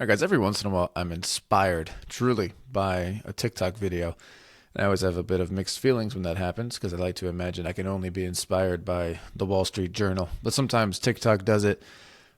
All right, guys, every once in a while, I'm inspired truly by a TikTok video. And I always have a bit of mixed feelings when that happens because I like to imagine I can only be inspired by the Wall Street Journal. But sometimes TikTok does it.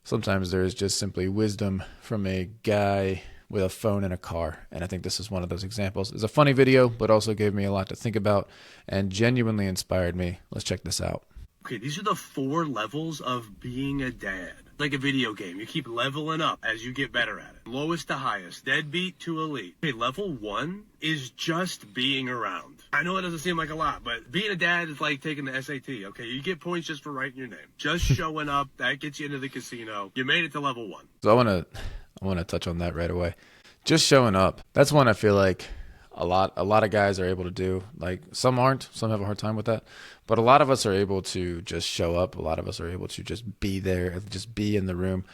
Sometimes there is just simply wisdom from a guy with a phone in a car. And I think this is one of those examples. It's a funny video, but also gave me a lot to think about and genuinely inspired me. Let's check this out. Okay, these are the 4 levels of being a dad. Like a video game, you keep leveling up as you get better at it. Lowest to highest, deadbeat to elite. Okay, level 1 is just being around. I know it doesn't seem like a lot, but being a dad is like taking the SAT, okay? You get points just for writing your name. Just showing up, that gets you into the casino. You made it to level 1. So I want to touch on that right away. Just showing up. That's one I feel like a lot of guys are able to do. Like some aren't, some have a hard time with that. But a lot of us are able to just show up. A lot of us are able to just be there, just be in the room.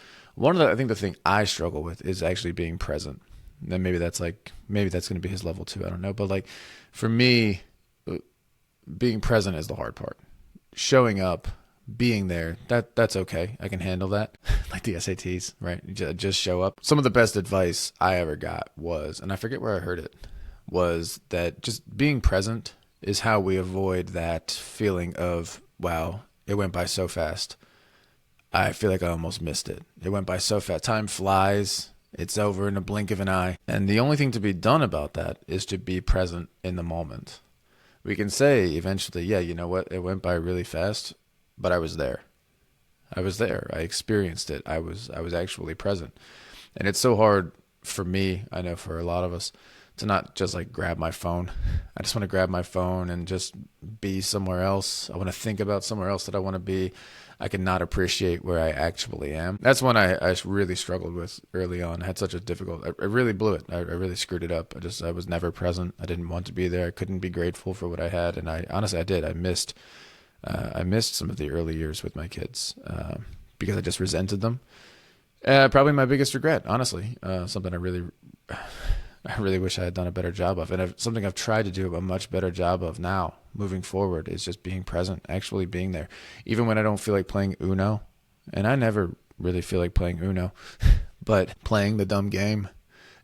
I think the thing I struggle with is actually being present. And then maybe that's going to be his level 2. I don't know. But like for me, being present is the hard part. Showing up, being there, that's okay. I can handle that. Like the SATs, right? Just show up. Some of the best advice I ever got was, and I forget where I heard it, was that just being present is how we avoid that feeling of, wow, it went by so fast. I feel like I almost missed it. It went by so fast. Time flies. It's over in a blink of an eye. And the only thing to be done about that is to be present in the moment. We can say eventually, yeah, you know what? It went by really fast, but I was there. I was there. I experienced it. I was actually present. And it's so hard for me, I know for a lot of us, to not just like grab my phone. I just want to grab my phone and just be somewhere else. I want to think about somewhere else that I want to be. I cannot appreciate where I actually am. That's one I really struggled with early on. I had such a I really blew it. I really screwed it up. I was never present. I didn't want to be there. I couldn't be grateful for what I had. And I honestly, I did. I missed some of the early years with my kids because I just resented them. Probably my biggest regret, honestly. Something I really wish I had done a better job of. And something I've tried to do a much better job of now, moving forward, is just being present, actually being there. Even when I don't feel like playing Uno, and I never really feel like playing Uno, but playing the dumb game,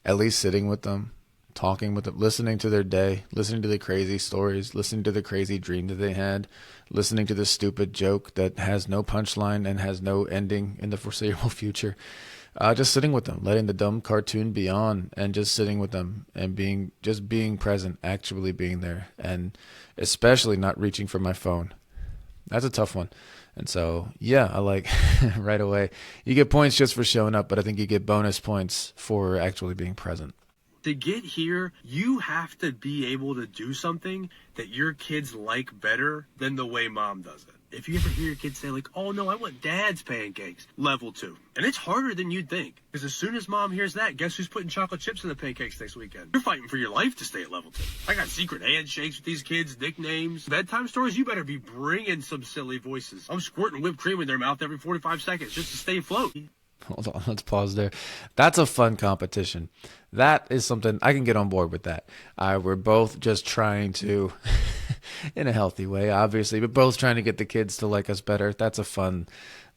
at least sitting with them, talking with them, listening to their day, listening to the crazy stories, listening to the crazy dream that they had, listening to the stupid joke that has no punchline and has no ending in the foreseeable future. Just sitting with them, letting the dumb cartoon be on, and just sitting with them and being present, actually being there, and especially not reaching for my phone. That's a tough one. And so, yeah, I like right away. You get points just for showing up, but I think you get bonus points for actually being present. To get here, you have to be able to do something that your kids like better than the way mom does it. If you ever hear your kids say like, oh no, I want dad's pancakes, level 2. And it's harder than you'd think. Because as soon as mom hears that, guess who's putting chocolate chips in the pancakes next weekend? You're fighting for your life to stay at level 2. I got secret handshakes with these kids, nicknames. Bedtime stories, you better be bringing some silly voices. I'm squirting whipped cream in their mouth every 45 seconds just to stay afloat. Hold on, let's pause there. That's a fun competition. That is something I can get on board with that. We're both just trying to, in a healthy way, obviously, but both trying to get the kids to like us better. That's a fun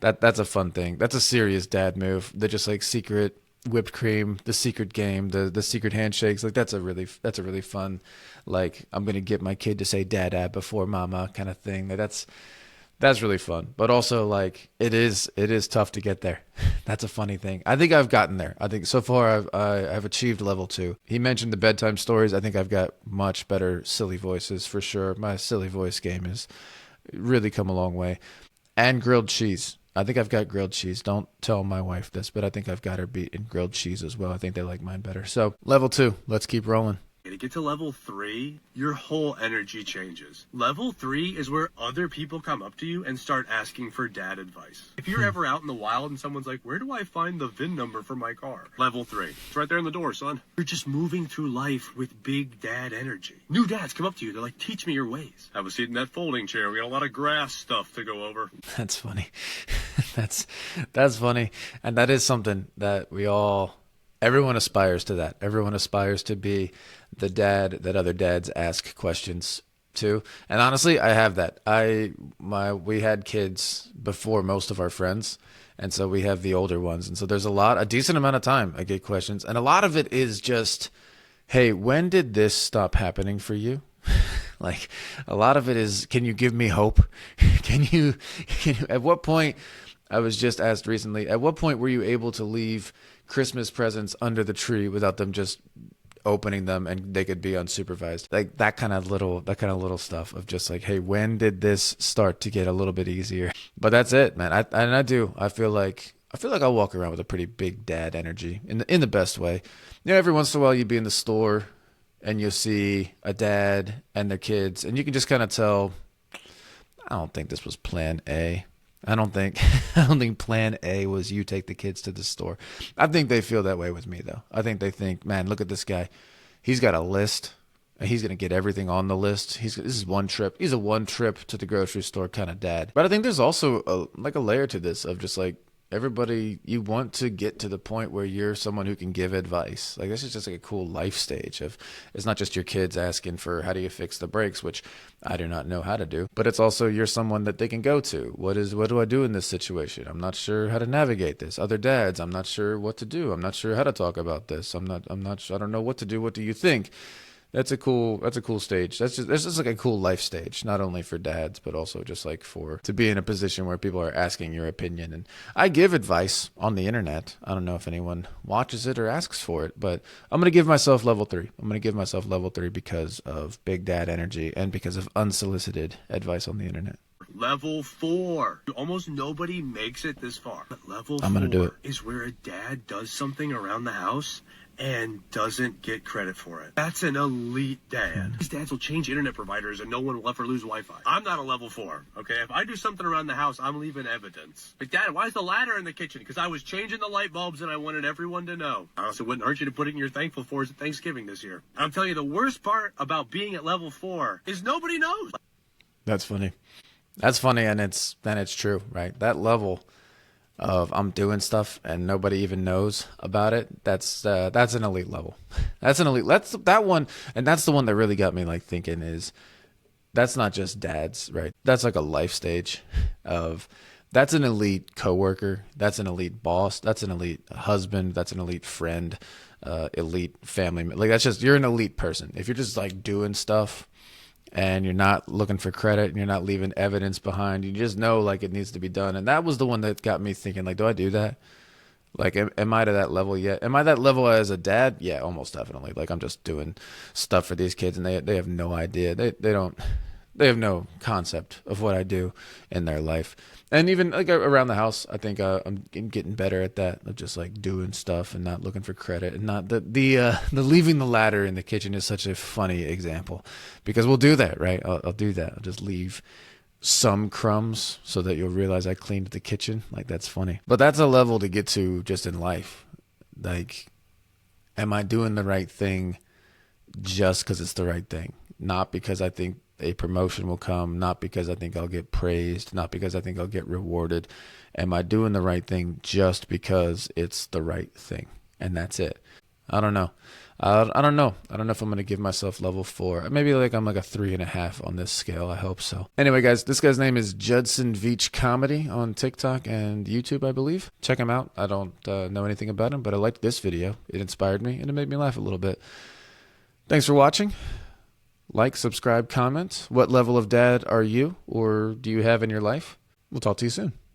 thing. That's a serious dad move. They're just like secret whipped cream, the secret game, the secret handshakes. Like that's a really fun, like I'm gonna get my kid to say dada before mama kind of thing. That's really fun, but also like it is tough to get there. That's a funny thing. I think I've gotten there. I think so far I've achieved level 2. He mentioned the bedtime stories. I think I've got much better silly voices for sure. My silly voice game has really come a long way. And grilled cheese. I think I've got grilled cheese. Don't tell my wife this, but I think I've got her beat in grilled cheese as well. I think they like mine better. So level 2. Let's keep rolling. To get to level 3, your whole energy changes. Level 3 is where other people come up to you and start asking for dad advice. If you're ever out in the wild and someone's like, where do I find the VIN number for my car? Level 3. It's right there in the door, son. You're just moving through life with big dad energy. New dads come up to you. They're like, teach me your ways. Have a seat in that folding chair. We got a lot of grass stuff to go over. That's funny. That's funny. And that is something that everyone aspires to that. Everyone aspires to be the dad that other dads ask questions too. And honestly, I have that. We had kids before most of our friends, and so we have the older ones. And so there's a decent amount of time I get questions, and a lot of it is just, "Hey, when did this stop happening for you?" Like a lot of it is, "Can you give me hope? Can you at what point?" I was just asked recently, "At what point were you able to leave Christmas presents under the tree without them just opening them and they could be unsupervised?" Like that kind of little stuff of just like, "Hey, when did this start to get a little bit easier?" But that's it, man. I feel like I'll walk around with a pretty big dad energy in the best way. Every once in a while you'd be in the store and you'll see a dad and their kids, and you can just kind of tell, "I don't think this was plan A. I don't think I don't think plan A was you take the kids to the store." I think they feel that way with me though. I think they think, "Man, look at this guy. He's got a list and he's going to get everything on the list. This is one trip. He's a one trip to the grocery store kind of dad." But I think there's also a layer to this of just like everybody, you want to get to the point where you're someone who can give advice. Like this is just like a cool life stage of, it's not just your kids asking for how do you fix the brakes, which I do not know how to do, but it's also you're someone that they can go to. What do I do in this situation? I'm not sure how to navigate this. Other dads, I'm not sure what to do. I'm not sure how to talk about this. I don't know what to do. What do you think? That's a cool stage. That's just like a cool life stage, not only for dads, but also just like to be in a position where people are asking your opinion. And I give advice on the internet. I don't know if anyone watches it or asks for it, but I'm going to give myself level 3. I'm going to give myself level 3 because of big dad energy and because of unsolicited advice on the internet. Level 4. Almost nobody makes it this far. But level I'm 4 gonna do it. is where a dad does something around the house and doesn't get credit for it. That's an elite dad. These dads will change internet providers and no one will ever lose Wi-Fi. I'm not a level 4, okay? If I do something around the house, I'm leaving evidence. Like, "Dad, why is the ladder in the kitchen?" Because I was changing the light bulbs and I wanted everyone to know. I also wouldn't hurt you to put it in your thankful fors at Thanksgiving this year. I'm telling you, the worst part about being at level 4 is nobody knows. That's funny. That's funny, and it's true, right? That level of I'm doing stuff and nobody even knows about it. That's an elite level. That's an elite. That's that one, and that's the one that really got me like thinking is that's not just dads, right? That's like a life stage of that's an elite coworker. That's an elite boss. That's an elite husband. That's an elite friend. Elite family. Like that's just you're an elite person if you're just like doing stuff and you're not looking for credit and you're not leaving evidence behind. You just know like it needs to be done. And that was the one that got me thinking like, do I do that? Like, am I to that level yet? Am I that level as a dad? Yeah, almost definitely. Like I'm just doing stuff for these kids and they have no idea. They have no concept of what I do in their life. And even like around the house, I think I'm getting better at that of just like doing stuff and not looking for credit and not the leaving the ladder in the kitchen is such a funny example because we'll do that, right? I'll do that. I'll just leave some crumbs so that you'll realize I cleaned the kitchen. Like that's funny, but that's a level to get to just in life. Like, am I doing the right thing just because it's the right thing? Not because I think a promotion will come, not because I think I'll get praised, not because I think I'll get rewarded. Am I doing the right thing just because it's the right thing? And that's it. I don't know. I don't know. I don't know if I'm going to give myself level 4. Maybe like I'm like a 3.5 on this scale. I hope so. Anyway, guys, this guy's name is Judson Veach Comedy on TikTok and YouTube, I believe. Check him out. I don't know anything about him, but I liked this video. It inspired me and it made me laugh a little bit. Thanks for watching. Like, subscribe, comment. What level of dad are you or do you have in your life? We'll talk to you soon.